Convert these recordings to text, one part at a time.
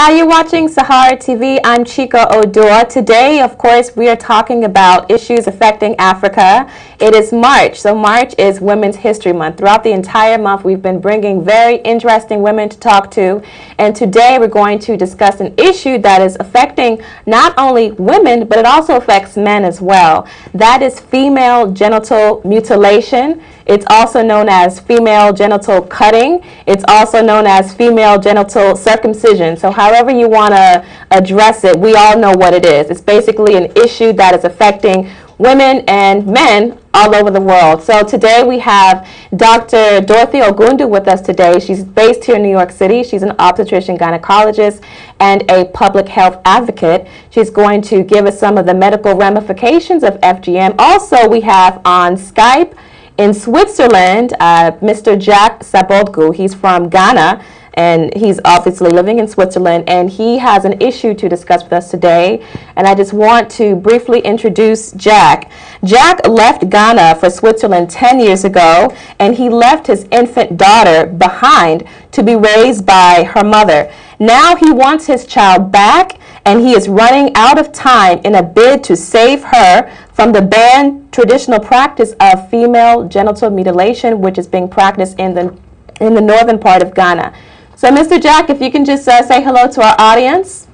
Hi, you're watching Sahara TV. I'm Chika Oduah. Today, of course, we are talking about issues affecting Africa. It is March, so March is Women's History Month. Throughout the entire month, we've been bringing very interesting women to talk to, and today we're going to discuss an issue that is affecting not only women, but it also affects men as well. That is female genital mutilation. It's also known as female genital cutting. It's also known as female genital circumcision. So however you want to address it, we all know what it is. It's basically an issue that is affecting women and men all over the world. So today we have Dr. Dorothy Ogundu with us today. She's based here in New York City. She's an obstetrician-gynecologist and a public health advocate. She's going to give us some of the medical ramifications of FGM. Also, we have on Skype in Switzerland, Mr. Jack Sabadgou. He's from Ghana, and he's obviously living in Switzerland, and he has an issue to discuss with us today. And I just want to briefly introduce Jack. Jack left Ghana for Switzerland 10 years ago, and he left his infant daughter behind to be raised by her mother. Now he wants his child back, and he is running out of time in a bid to save her from the banned traditional practice of female genital mutilation, which is being practiced in the northern part of Ghana. So, Mr. Jack, if you can just say hello to our audience.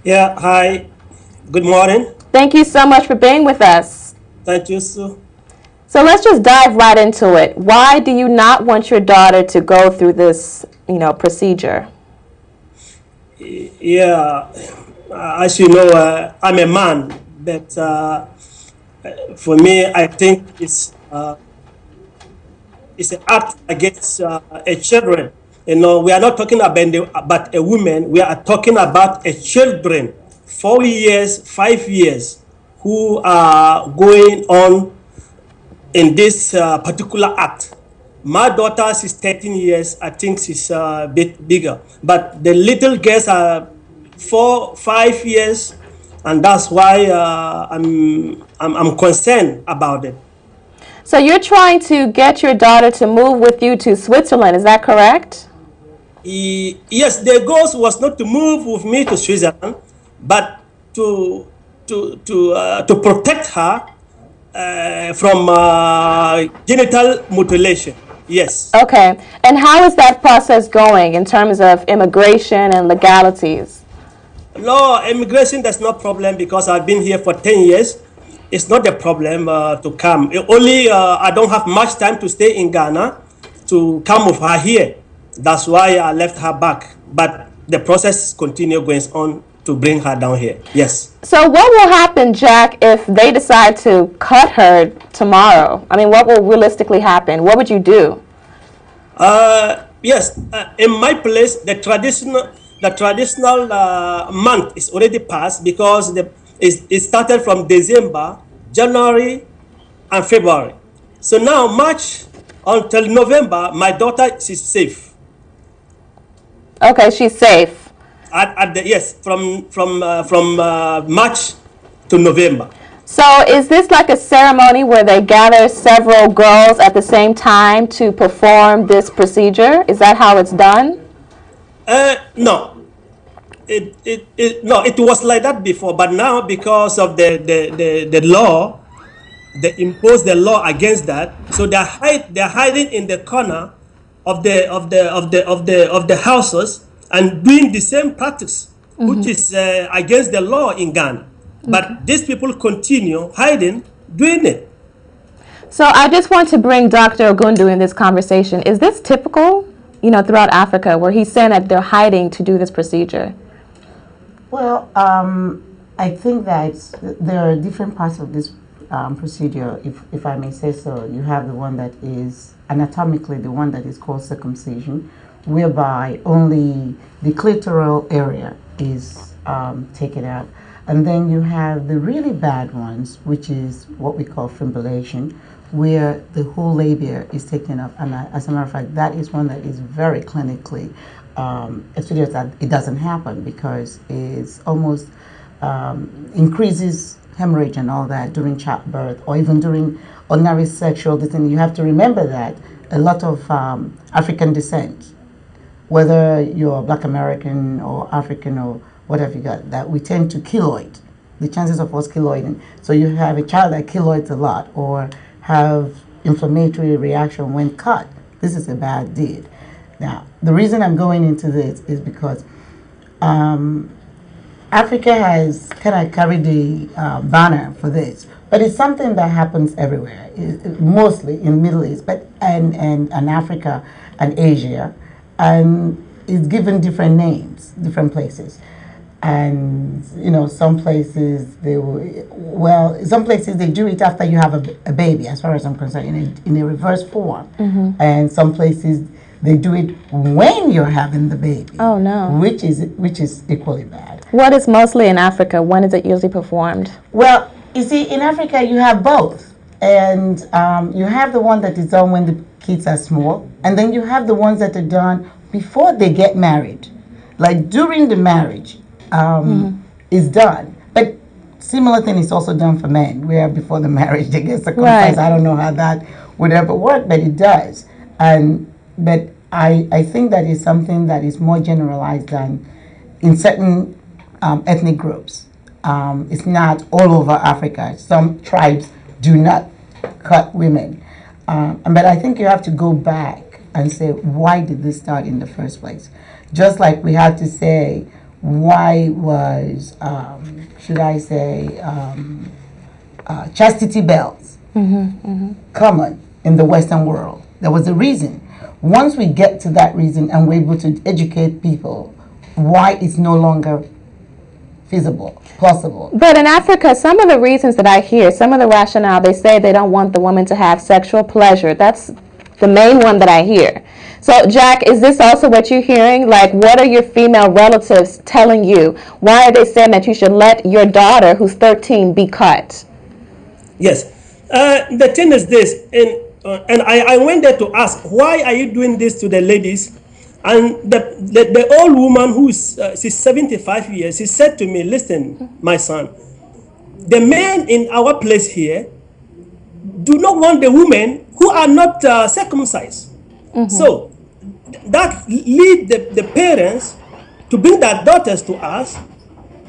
Yeah, hi. Good morning. Thank you so much for being with us. Thank you, sir. So let's just dive right into it. Why do you not want your daughter to go through this, procedure? Yeah, as you know, I'm a man, but for me, I think it's an act against a children. We are not talking about a woman. We are talking about a children, 4 years, 5 years, who are going on in this particular act. My daughter is 13 years. I think she's a bit bigger. But the little girls are 4, 5 years, and that's why I'm concerned about it. So you're trying to get your daughter to move with you to Switzerland, is that correct? Yes, the goal was not to move with me to Switzerland, but to protect her from genital mutilation. Yes. Okay. And how is that process going in terms of immigration and legalities? No, immigration, that's no problem because I've been here for 10 years. It's not a problem to come. Only I don't have much time to stay in Ghana to come with her here. That's why I left her back. But the process continues going on to bring her down here. Yes. So what will happen, Jack, if they decide to cut her tomorrow? I mean, what will realistically happen? What would you do? Yes, in my place, the traditional month is already passed because it started from December, January, and February. So now March until November, my daughter is safe. Okay, she's safe. Yes, from March to November. So is this like a ceremony where they gather several girls at the same time to perform this procedure? Is that how it's done? No. It was like that before, but now because of the law, they imposed the law against that. So they're hiding in the corner of the houses and doing the same practice, which is against the law in Ghana. But these people continue hiding, doing it. So I just want to bring Dr. Ogundu in this conversation. Is this typical, throughout Africa, where he's saying that they're hiding to do this procedure? Well, I think that there are different parts of this procedure, if I may say so. You have the one that is anatomically the one that is called circumcision, whereby only the clitoral area is taken out. And then you have the really bad ones, which is what we call fibrillation, where the whole labia is taken up. And as a matter of fact, that is one that is very clinically studious that it doesn't happen because it's almost increases hemorrhage and all that during childbirth or even during ordinary sexual. You have to remember that a lot of African descent whether you're Black American or African or whatever you got, that we tend to keloid. The chances of us keloiding. So you have a child that keloids a lot or have inflammatory reaction when cut. This is a bad deed. Now, the reason I'm going into this is because Africa has kind of carried the banner for this, but it's something that happens everywhere, mostly in Middle East, but and Africa and Asia, and it's given different names, different places. And some places some places they do it after you have a baby, as far as I'm concerned, in a reverse form. And some places they do it when you're having the baby. Oh no! Which is equally bad. What is mostly in Africa? When is it usually performed? Well, you see, in Africa you have both, and you have the one that is done when the kids are small, and then you have the ones that are done before they get married, like during the marriage. Is done, but similar thing is also done for men, where before the marriage they get circumcised. Right. I don't know how that would ever work, but it does. But I think that is something that is more generalized than in certain ethnic groups. It's not all over Africa. Some tribes do not cut women, but I think you have to go back and say, why did this start in the first place? Just like we had to say, why was, should I say, chastity belts common in the Western world? There was a reason. Once we get to that reason and we're able to educate people why it's no longer feasible, possible. But in Africa, some of the reasons that I hear, some of the rationale, they say they don't want the woman to have sexual pleasure. That's the main one that I hear. So, Jack, is this also what you're hearing? Like, what are your female relatives telling you? Why are they saying that you should let your daughter, who's 13, be cut? Yes. The thing is this, and I went there to ask, why are you doing this to the ladies? And the old woman who's she's 75 years, she said to me, listen, my son, the men in our place here do not want the women who are not circumcised. So that lead the parents to bring their daughters to us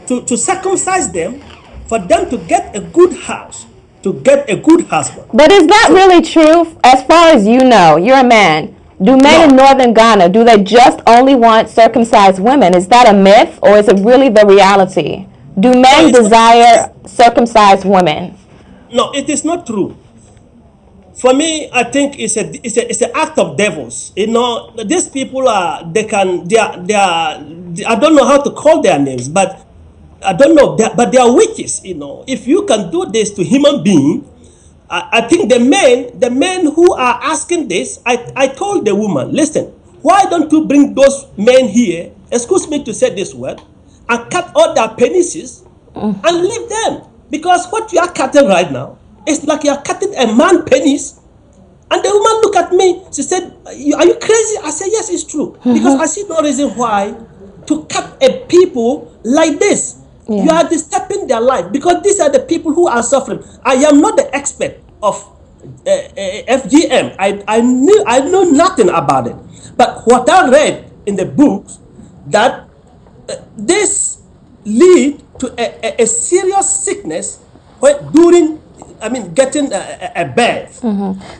to circumcise them, for them to get a good house, to get a good husband. But is that really true? As far as you know, you're a man. Do men in northern Ghana, do they just only want circumcised women? Is that a myth, or is it really the reality? Do men desire circumcised women? No, it is not true. For me, I think it's an act of devils. These people are, I don't know how to call their names, but I don't know, but they are witches. If you can do this to human being, I think the men who are asking this, I told the woman, listen, why don't you bring those men here, excuse me to say this word, and cut all their penises and leave them? Because what you are cutting right now, it's like you are cutting a man penis. And the woman looked at me. She said, are you crazy? I said, yes, it's true. Because I see no reason why to cut a people like this. Yeah. You are disturbing their life. Because these are the people who are suffering. I am not the expert of FGM. I know nothing about it. But what I read in the books, that this lead to a serious sickness during getting a birth.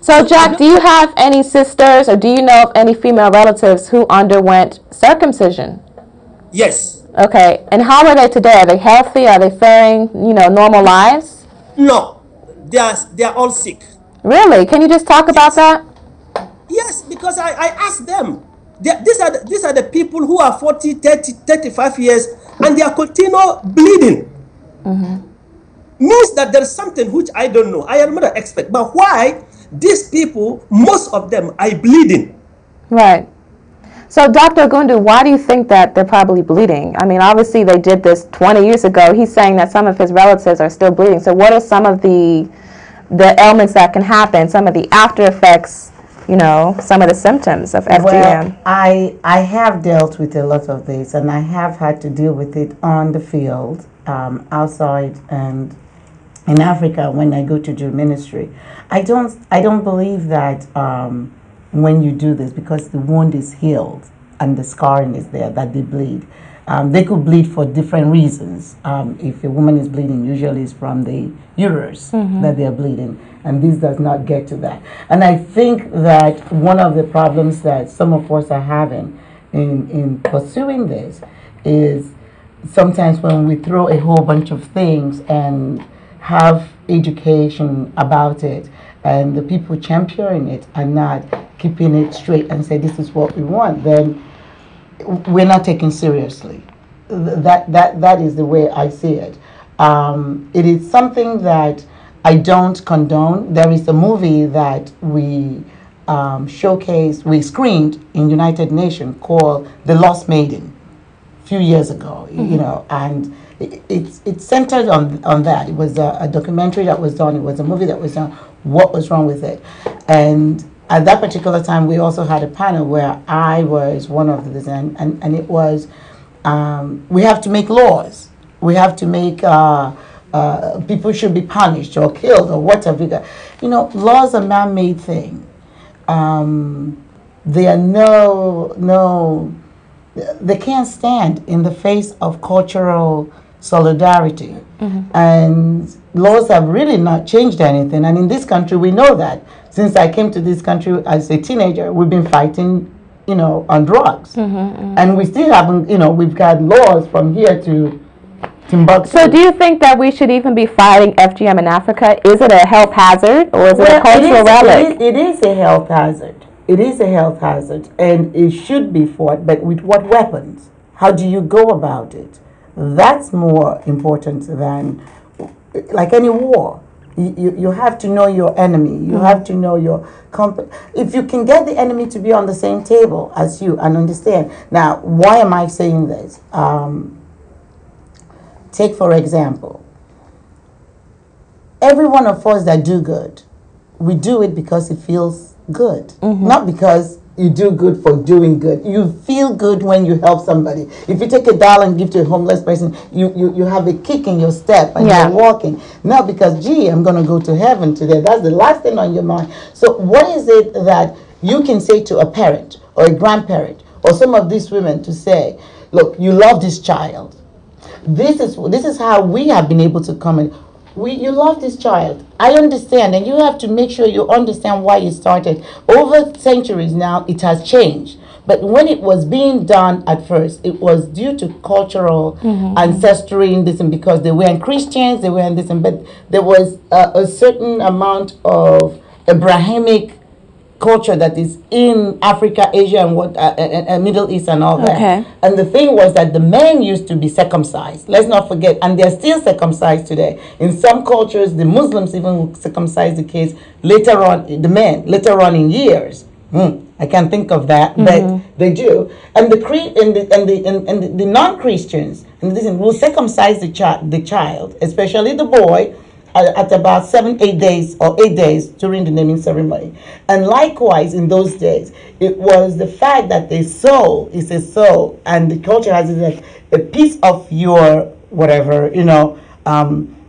So, Jack, do you have any sisters, or do you know of any female relatives who underwent circumcision? Yes. Okay, and how are they today? Are they healthy? Are they faring, normal lives? No, they are all sick. Really? Can you just talk about that? Yes, because I asked them. These are the people who are 40, 30, 35 years, and they are continual bleeding. Means that there is something which I don't know. I am not an expert. But why these people, most of them, are bleeding? Right. So, Dr. Ogundu, why do you think that they're probably bleeding? I mean, obviously they did this 20 years ago. He's saying that some of his relatives are still bleeding. So what are some of the ailments that can happen, some of the after effects, some of the symptoms of FGM? Well, I have dealt with a lot of this, and I have had to deal with it on the field, outside, and in Africa when I go to do ministry. I don't believe that when you do this, because the wound is healed, and the scarring is there, that they bleed. They could bleed for different reasons. If a woman is bleeding, usually it's from the uterus that they're bleeding, and this does not get to that. And I think that one of the problems that some of us are having in pursuing this is sometimes when we throw a whole bunch of things and have education about it, and the people championing it are not keeping it straight and say this is what we want, then we're not taken seriously. That is the way I see it. It is something that I don't condone. There is a movie that we showcased, we screened in United Nations called The Lost Maiden a few years ago, you know, and it's centered on that. It was a documentary that was done. It was a movie that was done. What was wrong with it? And at that particular time, we also had a panel where I was one of the and it was, we have to make laws. We have to make, people should be punished or killed or whatever. You know, laws are man-made thing. They are they can't stand in the face of cultural solidarity. And laws have really not changed anything. And in this country, we know that. Since I came to this country as a teenager, we've been fighting, you know, on drugs. And we still haven't, you know, we've got laws from here to Timbuktu. So do you think that we should even be fighting FGM in Africa? Is it a health hazard or is it a cultural relic? It is a health hazard. It is a health hazard, and it should be fought, but with what weapons? How do you go about it? That's more important than, like any war. You have to know your enemy. You have to know your if you can get the enemy to be on the same table as you and understand. Now, why am I saying this? Take, for example, every one of us that do good, we do it because it feels good, not because you do good for doing good. You feel good when you help somebody. If you take $1 and give to a homeless person, you have a kick in your step and you're walking. Not because, gee, I'm going to go to heaven today. That's the last thing on your mind. So what is it that you can say to a parent or a grandparent or some of these women to say, look, you love this child. This is how we have been able to come in. You love this child. I understand, and you have to make sure you understand why you started. Over centuries now, it has changed. But when it was being done at first, it was due to cultural ancestry in this, and because they weren't Christians, they weren't this, but there was a certain amount of Abrahamic culture that is in Africa, Asia, and Middle East and all that. And the thing was that the men used to be circumcised. Let's not forget, and they're still circumcised today. In some cultures, the Muslims even will circumcise the kids later on, the men later on in years. I can't think of that, but they do. And the non-Christians will circumcise the child, especially the boy, at about 7-8 days or 8 days during the naming ceremony. And likewise, in those days, it was the fact that the soul is a soul, and the culture has it like a piece of your whatever, you know.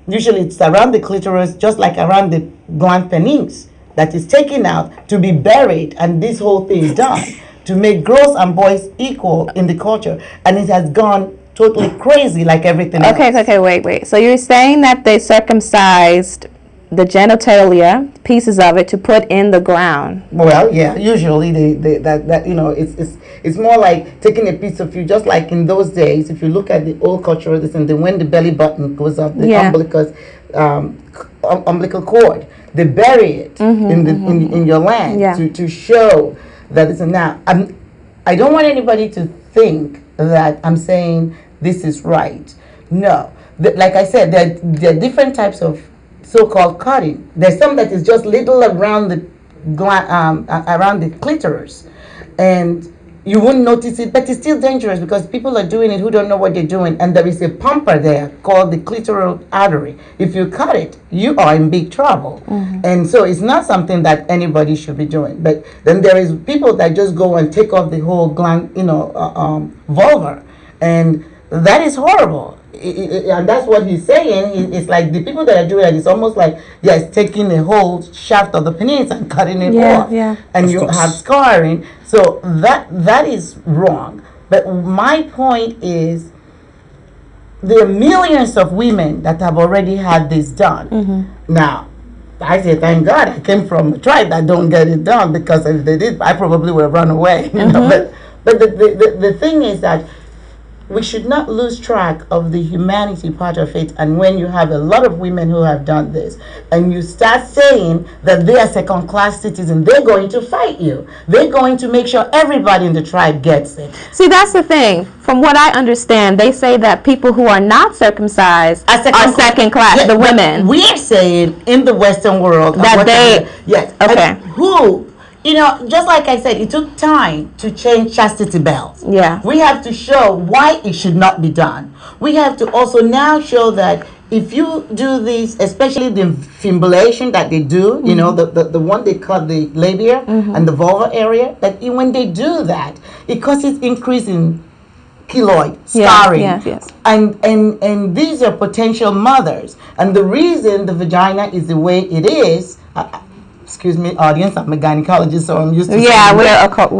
Usually it's around the clitoris, just like around the gland penis, that is taken out to be buried, and this whole thing is done to make girls and boys equal in the culture, and it has gone totally crazy like everything else. Okay, wait. So you're saying that they circumcised the genitalia, pieces of it, to put in the ground? Well, yeah, usually that you know, it's more like taking a piece of you, just like in those days, if you look at the old cultural and then when the belly button goes up, the umbilical cord, they bury it in your land to show that it's now. I don't want anybody to think that I'm saying this is right. No. Like I said, there are different types of so-called cutting. There's some that is just little around the clitoris, and you wouldn't notice it, but it's still dangerous because people are doing it who don't know what they're doing, and there is a pumper there called the clitoral artery. If you cut it, you are in big trouble. And so it's not something that anybody should be doing. But then there is people that just go and take off the whole gland, you know, vulva, and that is horrible. And that's what he's saying. It's like the people that are doing it, it's almost like, yes, taking a whole shaft of the penis and cutting it off. Yeah. And you have scarring. So that is wrong. But my point is, there are millions of women that have already had this done. Now, I say, thank God I came from a tribe that don't get it done, because if they did, I probably would have run away. You know? But the thing is that we should not lose track of the humanity part of it. And when you have a lot of women who have done this, and you start saying that they are second-class citizens, they're going to fight you. They're going to make sure everybody in the tribe gets it. See, that's the thing. From what I understand, they say that people who are not circumcised are second class, yeah, the women. We're saying in the Western world that they... Yes. Okay. Who... You know, just like I said, it took time to change chastity belts. Yeah. We have to show why it should not be done. We have to also now show that if you do this, especially the fibrillation that they do, you know, the one they cut the labia and the vulva area, that when they do that, it causes increase in keloid, scarring. Yes. And these are potential mothers. And the reason the vagina is the way it is, excuse me, audience, I'm a gynecologist, so I'm used to we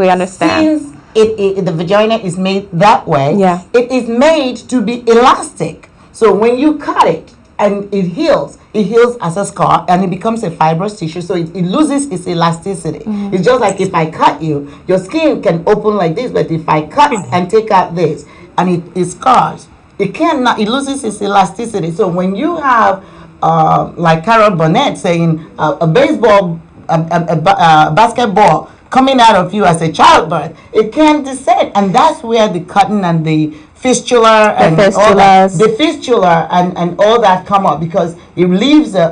understand. Since the vagina is made that way, it is made to be elastic. So when you cut it and it heals as a scar and it becomes a fibrous tissue, so it loses its elasticity. It's just like if I cut you, your skin can open like this, but if I cut and take out this and it scars, it loses its elasticity. So when you have like Carol Burnett saying a basketball coming out of you as a childbirth, it can descend, and that's where the cutting and the fistula and all that, the fistula and all that come up, because it leaves a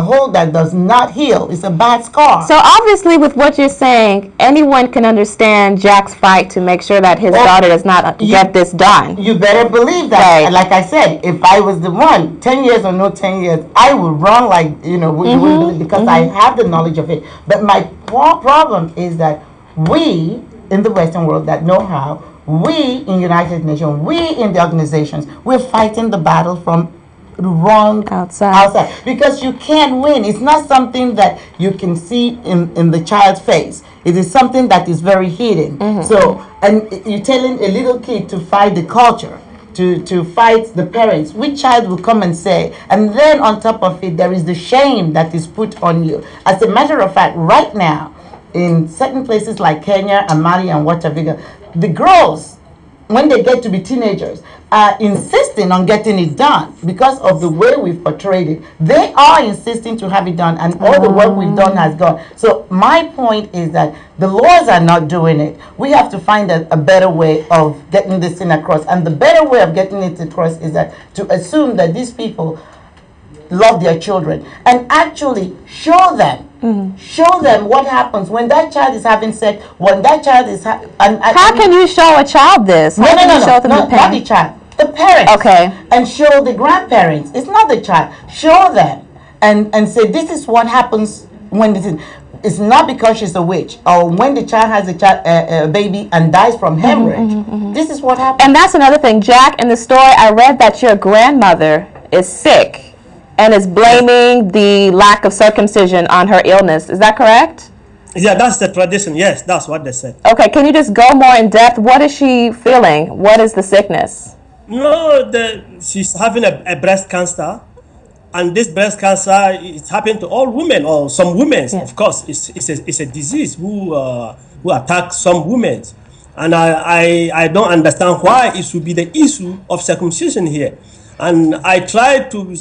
hole that does not heal. It's a bad scar. So obviously, with what you're saying, anyone can understand Jack's fight to make sure that his daughter does not get this done. You better believe that. Right. Like I said, if I was the one, 10 years or no 10 years, I would run like, you know, because I have the knowledge of it. But my problem is that we in the Western world that know how, we in United Nations, we in the organizations, we're fighting the battle from the wrong outside, because you can't win. It's not something that you can see in the child's face. It is something that is very hidden. So, and you're telling a little kid to fight the culture, to fight the parents, which child will come and say, and then on top of it, there is the shame that is put on you. As a matter of fact, right now, in certain places like Kenya and Mali and whatever, the girls, when they get to be teenagers, are insisting on getting it done because of the way we've portrayed it. They are insisting to have it done, and all the work we've done has gone. So my point is that the laws are not doing it. We have to find a better way of getting this thing across. And the better way of getting it across is that to assume that these people love their children and actually show them what happens when that child is having sex, when that child is how can you show a child this? No, not the child, the parents. Okay. And show the grandparents. It's not the child. Show them and say, this is what happens when this is. It's not because she's a witch, or when the child has a baby and dies from hemorrhage. This is what happens. And that's another thing, Jack. In the story, I read that your grandmother is sick and is blaming the lack of circumcision on her illness. Is that correct? Yeah, that's the tradition. Yes, that's what they said. Okay, can you just go more in depth? What is she feeling? What is the sickness? No, she's having a breast cancer. And this breast cancer is happening to all women, or some women, of course. It's a disease who attacks some women. And I don't understand why it should be the issue of circumcision here. And I try to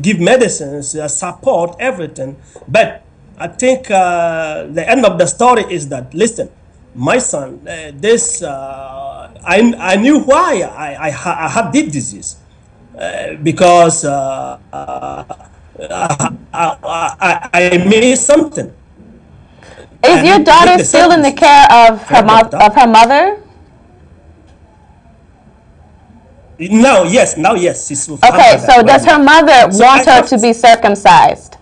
give medicines, support, everything. But I think the end of the story is that, listen, my son, I knew why I had this disease. Because I made something. Is your daughter still in the care of her mother? Now, yes. She's okay, so does her mother want her to be circumcised?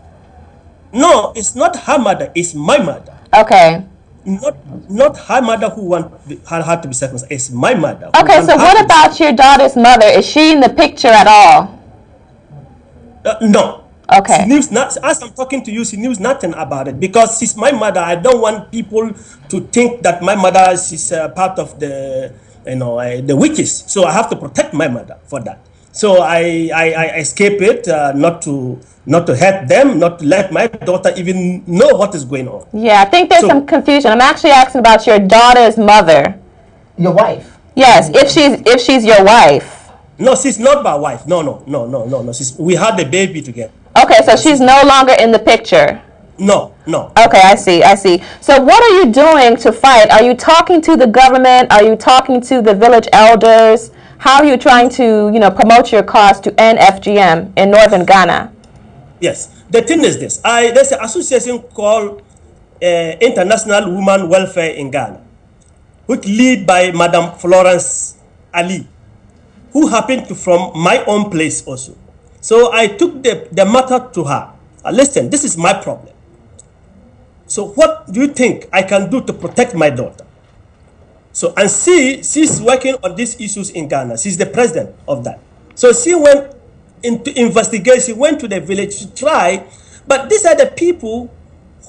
No, it's not her mother. It's my mother. Okay. Not her mother who want her to be circumcised. It's my mother. Okay, so what about your daughter's mother? Is she in the picture at all? No. Okay. She knows not, as I'm talking to you, she knows nothing about it because she's my mother. I don't want people to think that my mother is part of the, the witches. So I have to protect my mother for that. So I escape it, not to hurt them, not to let my daughter even know what is going on. Yeah, I think there's some confusion. I'm actually asking about your daughter's mother. Your wife? Yes, if she's your wife. No, she's not my wife. No. We had a baby together. Okay, so she's no longer in the picture. No. Okay, I see. So what are you doing to fight? Are you talking to the government? Are you talking to the village elders? How are you trying to, promote your cause to end FGM in northern Ghana? Yes. The thing is this. There's an association called International Women Welfare in Ghana, which lead by Madam Florence Ali, who happened to from my own place also. So I took the matter to her. Listen, this is my problem. So what do you think I can do to protect my daughter? So, and she's working on these issues in Ghana. She's the president of that. So she went into investigation, went to the village to try, but these are the people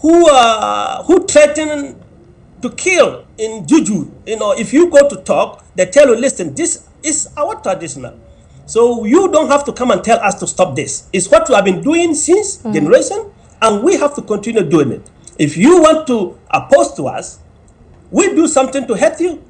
who threaten to kill in Juju. If you go to talk, they tell you, listen, this is our traditional. So you don't have to come and tell us to stop this. It's what we have been doing since generation, and we have to continue doing it. If you want to oppose to us, we do something to hurt you.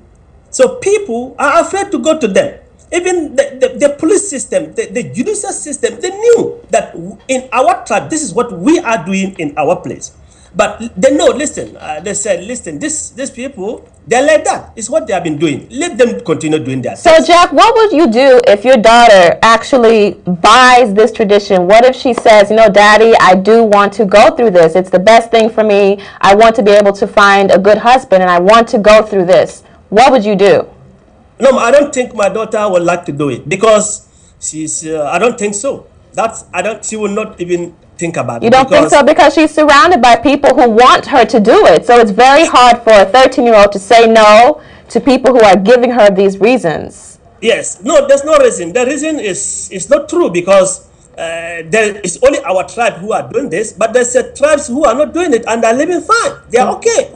So people are afraid to go to them. Even the police system, the judicial system, they knew that in our tribe, this is what we are doing in our place. But they know, listen, they said, listen, these people, they're like that. It's what they have been doing. Let them continue doing that. So, Jack, what would you do if your daughter actually buys this tradition? What if she says, Daddy, I do want to go through this. It's the best thing for me. I want to be able to find a good husband, and I want to go through this. What would you do? No, I don't think my daughter would like to do it because she's, I don't think so. She will not even think about it. You don't think so? Because she's surrounded by people who want her to do it. So it's very hard for a 13-year-old to say no to people who are giving her these reasons. Yes. No, there's no reason. The reason is not true because there is only our tribe who are doing this, but there's tribes who are not doing it and are living fine. They are okay.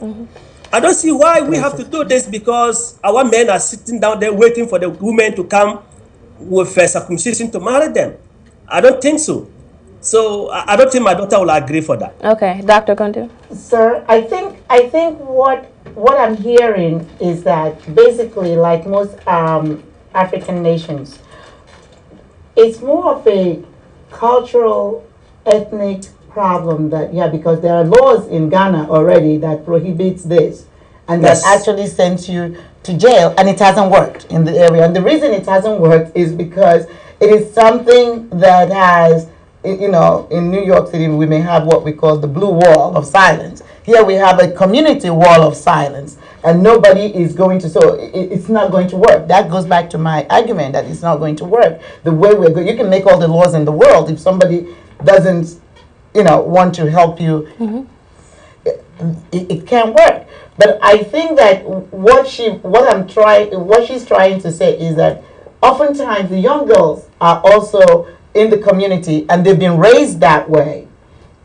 I don't see why we have to do this because our men are sitting down there waiting for the women to come with circumcision to marry them. I don't think so. So I don't think my daughter will agree for that. Okay, Dr. Ogundu. Sir, I think what I'm hearing is that basically, like most African nations, it's more of a cultural, ethnic problem that because there are laws in Ghana already that prohibits this and that actually sends you to jail, and it hasn't worked in the area. And the reason it hasn't worked is because it is something that has, in New York City, we may have what we call the blue wall of silence. Here we have a community wall of silence, and nobody is going to, so it's not going to work. That goes back to my argument that it's not going to work. The way we're going, you can make all the laws in the world. If somebody doesn't, want to help you, it can't work. But I think that what she's trying to say is that oftentimes the young girls are also in the community and they've been raised that way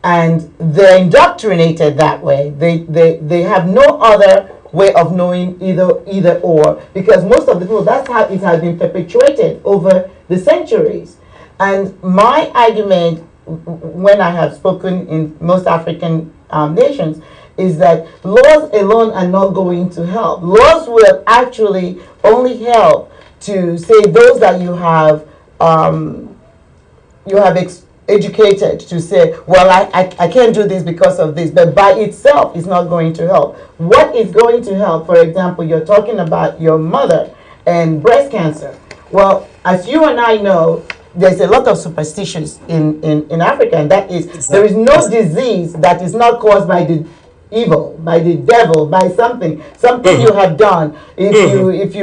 and they're indoctrinated that way. They have no other way of knowing either or, because most of the people, that's how it has been perpetuated over the centuries. And my argument, when I have spoken in most African nations, is that laws alone are not going to help. Laws will actually only help to say those that you have educated to say, well, I can't do this because of this, but by itself is not going to help. What is going to help, for example, you're talking about your mother and breast cancer. Well, as you and I know, there's a lot of superstitions in Africa, and that is, there is no disease that is not caused by the evil, by the devil, by something you have done. If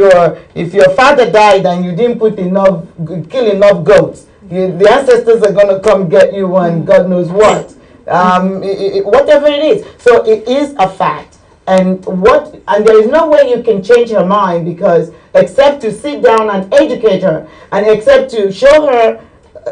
your father died and you didn't kill enough goats, the ancestors are going to come get you and God knows what. Whatever it is. So it is a fact And there is no way you can change her mind, because except to sit down and educate her, and except to show her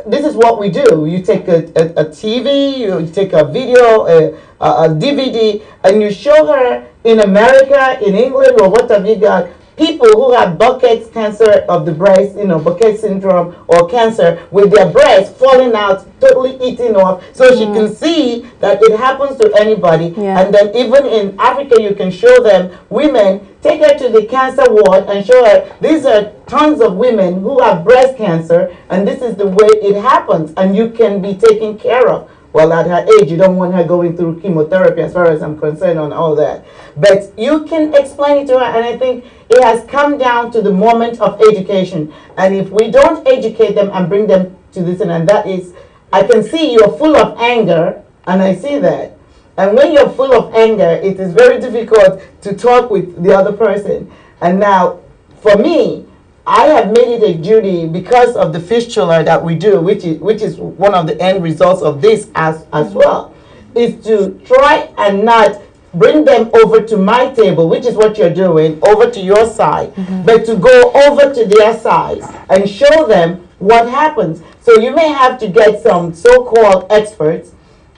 this is what we do. You take a TV, you take a video, a DVD, and you show her in America, in England, or what have you got, people who have Burkitt's cancer of the breast, Burkitt syndrome or cancer, with their breasts falling out, totally eaten off, so she can see that it happens to anybody. And then even in Africa, you can show them women, take her to the cancer ward and show her these are tons of women who have breast cancer, and this is the way it happens, and you can be taken care of. Well, at her age, you don't want her going through chemotherapy, as far as I'm concerned, on all that. But you can explain it to her, and I think it has come down to the moment of education. And if we don't educate them and bring them to this, and that is, I can see you're full of anger, and I see that. And when you're full of anger, it is very difficult to talk with the other person. And now, for me, I have made it a duty, because of the fistula that we do, which is one of the end results of this as well, is to try and not bring them over to my table, which is what you're doing, over to your side, but to go over to their side and show them what happens. So you may have to get some so-called experts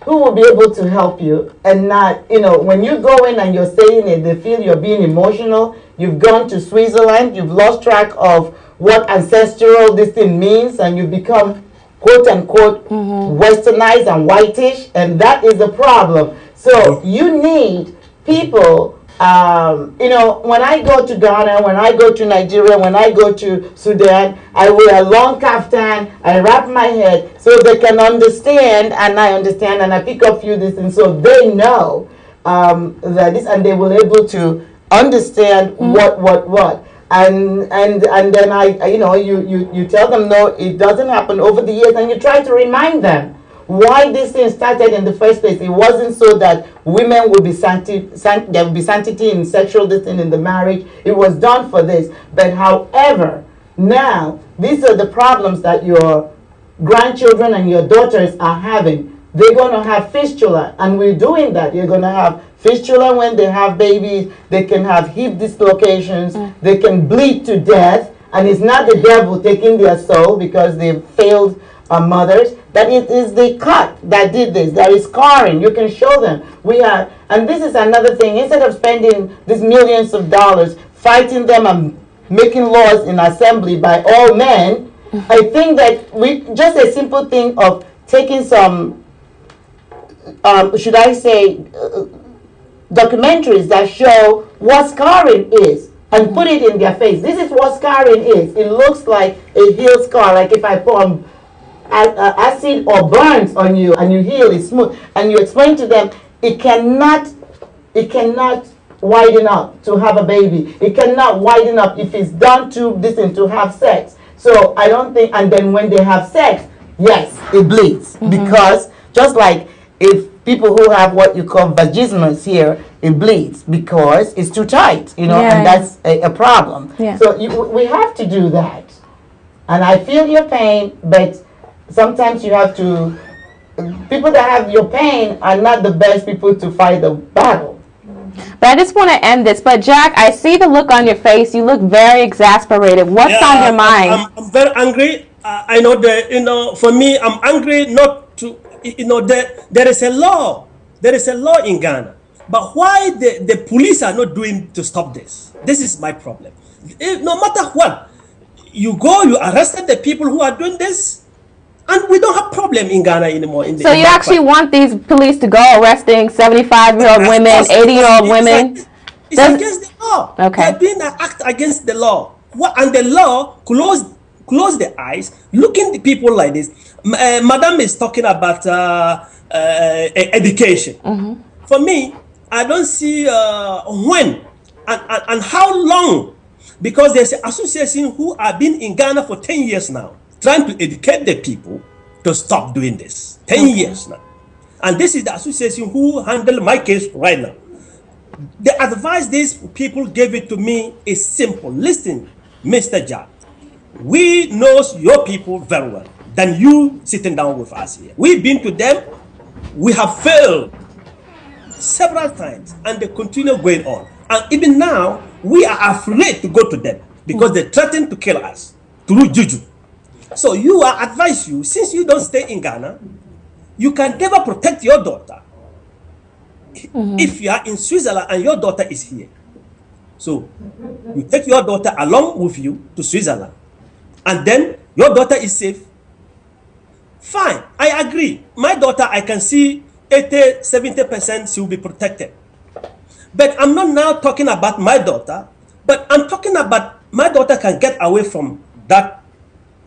who will be able to help you, and not, when you go in and you're saying it, they feel you're being emotional. You've gone to Switzerland, you've lost track of what ancestral this thing means, and you become quote unquote westernized and whitish, and that is a problem. So you need people, when I go to Ghana, when I go to Nigeria, when I go to Sudan, I wear a long kaftan, I wrap my head so they can understand, and I understand, and I pick up a few things, and so they know that this, and they will able to understand what, and then you tell them, no, it doesn't happen over the years, and you try to remind them why this thing started in the first place. It wasn't so that women would be there would be sanctity in sexual distance in the marriage. It was done for this. But however, now these are the problems that your grandchildren and your daughters are having. They're going to have fistula, and we're doing that. You're going to have fistula when they have babies. They can have hip dislocations. They can bleed to death, and it's not the devil taking their soul because they've failed mothers. That it is the cut that did this. There is scarring. You can show them. And this is another thing. Instead of spending these millions of dollars fighting them and making laws in assembly by all men, I think that just a simple thing of taking some, should I say, documentaries that show what scarring is, and put it in their face. This is what scarring is. It looks like a heel scar, like if I pour acid or burns on you and you heal, it's smooth, and you explain to them it cannot widen up to have a baby. It cannot widen up if it's done to this and to have sex. So I don't think, and then when they have sex, yes, it bleeds, because just like if people who have what you call vaginismus here, it bleeds because it's too tight, and that's a problem. So we have to do that. And I feel your pain, but sometimes you have to, people that have your pain are not the best people to fight the battle. But I just want to end this. But Jack, I see the look on your face. You look very exasperated. What's on your mind? I'm very angry. I know that, for me, I'm angry not to, there is a law. There is a law in Ghana. But why the police are not doing to stop this? This is my problem. No matter what, you arrested the people who are doing this, and we don't have problem in Ghana anymore. So you actually want these police to go arresting 75-year-old women, 80-year-old women? It's against the law. Okay. They're doing an act against the law. And the law close the eyes, looking at people like this. Madam is talking about education. For me, I don't see when and how long, because there's an association who have been in Ghana for 10 years now, trying to educate the people to stop doing this. 10 years now. And this is the association who handle my case right now. The advice these people gave it to me is simple. Listen, Mr. Jack, we know your people very well than you sitting down with us here. We've been to them. We have failed several times, and they continue going on. And even now, we are afraid to go to them because they threaten to kill us through juju. So I advise you, since you don't stay in Ghana, you can never protect your daughter if you are in Switzerland and your daughter is here. So you take your daughter along with you to Switzerland, and then your daughter is safe. Fine, I agree. My daughter, I can see 80–70% she will be protected. But I'm not now talking about my daughter, but I'm talking about my daughter can get away from that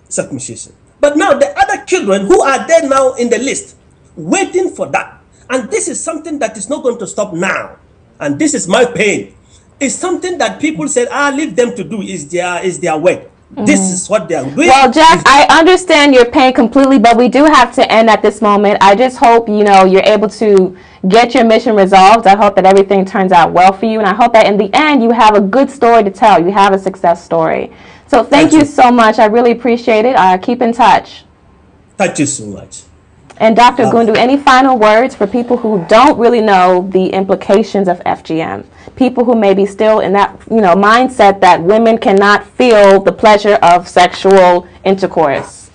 circumcision. But now the other children who are there now in the list, waiting for that. And this is something that is not going to stop now. And this is my pain. It's something that people said, leave them to do, is their work. This is what they are doing. Well, Jack, I understand your pain completely, but we do have to end at this moment. I just hope, you're able to get your mission resolved. I hope that everything turns out well for you, and I hope that in the end you have a good story to tell. You have a success story. So thank you so much. I really appreciate it. Keep in touch. Thank you so much. And Dr. Ogundu, any final words for people who don't really know the implications of FGM? People who may be still in that mindset that women cannot feel the pleasure of sexual intercourse.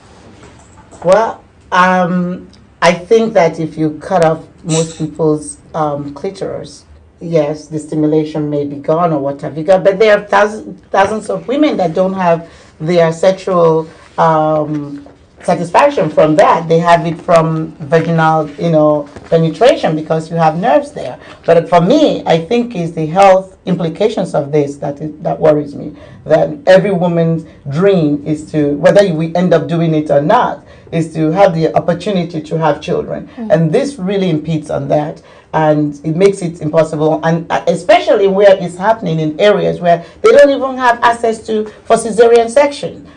Well, I think that if you cut off most people's clitoris, yes, the stimulation may be gone or what have you got, but there are thousands of women that don't have their sexual satisfaction from that. They have it from vaginal, penetration, because you have nerves there. But for me, I think is the health implications of this that worries me. That every woman's dream is to, whether we end up doing it or not, is to have the opportunity to have children. And this really impedes on that. And it makes it impossible, and especially where it's happening in areas where they don't even have access for cesarean section.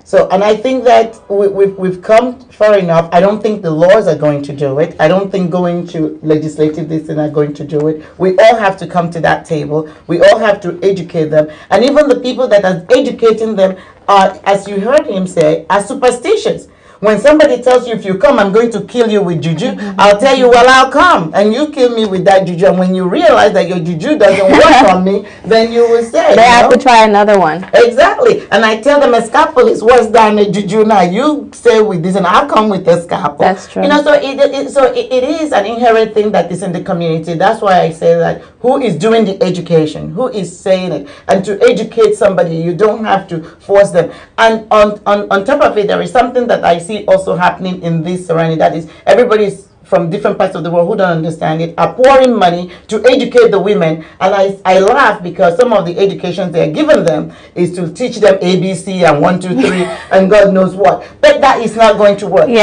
So, and I think that we've come far enough. I don't think the laws are going to do it. I don't think going to legislative this and are going to do it. We all have to come to that table. We all have to educate them. And even the people that are educating them are, as you heard him say, are superstitious. When somebody tells you, if you come, I'm going to kill you with juju, I'll tell you, well, I'll come. And you kill me with that juju. And when you realize that your juju doesn't work on me, then you will say, they have to try another one. Exactly. And I tell them a scalpel is worse than a juju. Now you say with this, and I'll come with a scalpel. That's true. So it is an inherent thing that is in the community. That's why I say that who is doing the education? Who is saying it? And to educate somebody, you don't have to force them. And on top of it, there is something that I see also happening in this surrounding, that is everybody's from different parts of the world who don't understand it are pouring money to educate the women. And I laugh because some of the educations they are giving them is to teach them ABC and 1, 2, 3 and God knows what. But that is not going to work. These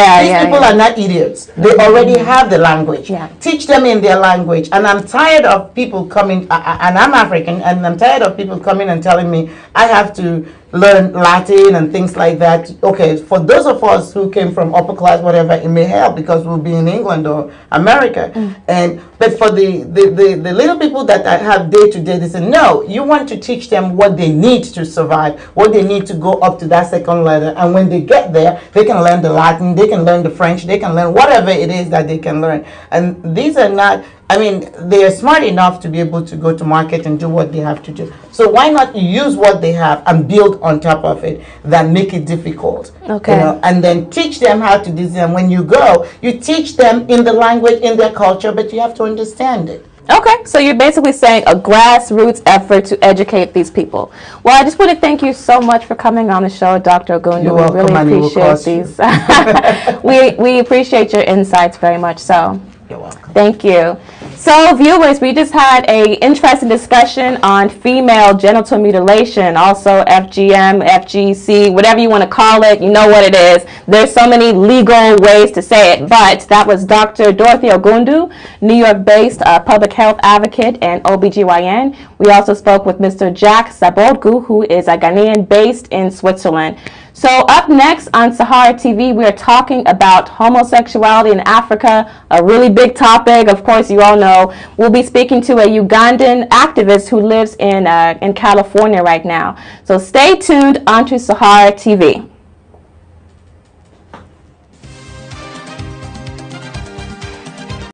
people are not idiots. They already have the language. Teach them in their language. And I'm tired of people coming, and I'm African, and I'm tired of people coming and telling me I have to learn Latin and things like that. Okay, for those of us who came from upper class, whatever, it may help because we'll be in England or America. But for the little people that I have day to day, they say, no, you want to teach them what they need to survive, what they need to go up to that second level. And when they get there, they can learn the Latin, they can learn the French, they can learn whatever it is that they can learn. And these are not, they are smart enough to be able to go to market and do what they have to do. So why not use what they have and build on top of it than make it difficult? And then teach them how to do this. And when you go, you teach them in the language, in their culture, but you have to understand it. Okay, so you're basically saying a grassroots effort to educate these people. Well, I just want to thank you so much for coming on the show, Dr. Ogundu. You're welcome, we really appreciate these. we appreciate your insights very much so. You're welcome. Thank you. So, viewers, we just had an interesting discussion on female genital mutilation, also FGM, FGC, whatever you want to call it. You know what it is. There's so many legal ways to say it, but that was Dr. Dorothy Ogundu, New York-based public health advocate and OBGYN. We also spoke with Mr. Jack Sabadgou, who is a Ghanaian based in Switzerland. So up next on SaharaTV, we are talking about homosexuality in Africa, a really big topic. Of course, you all know. We'll be speaking to a Ugandan activist who lives in California right now. So stay tuned onto SaharaTV.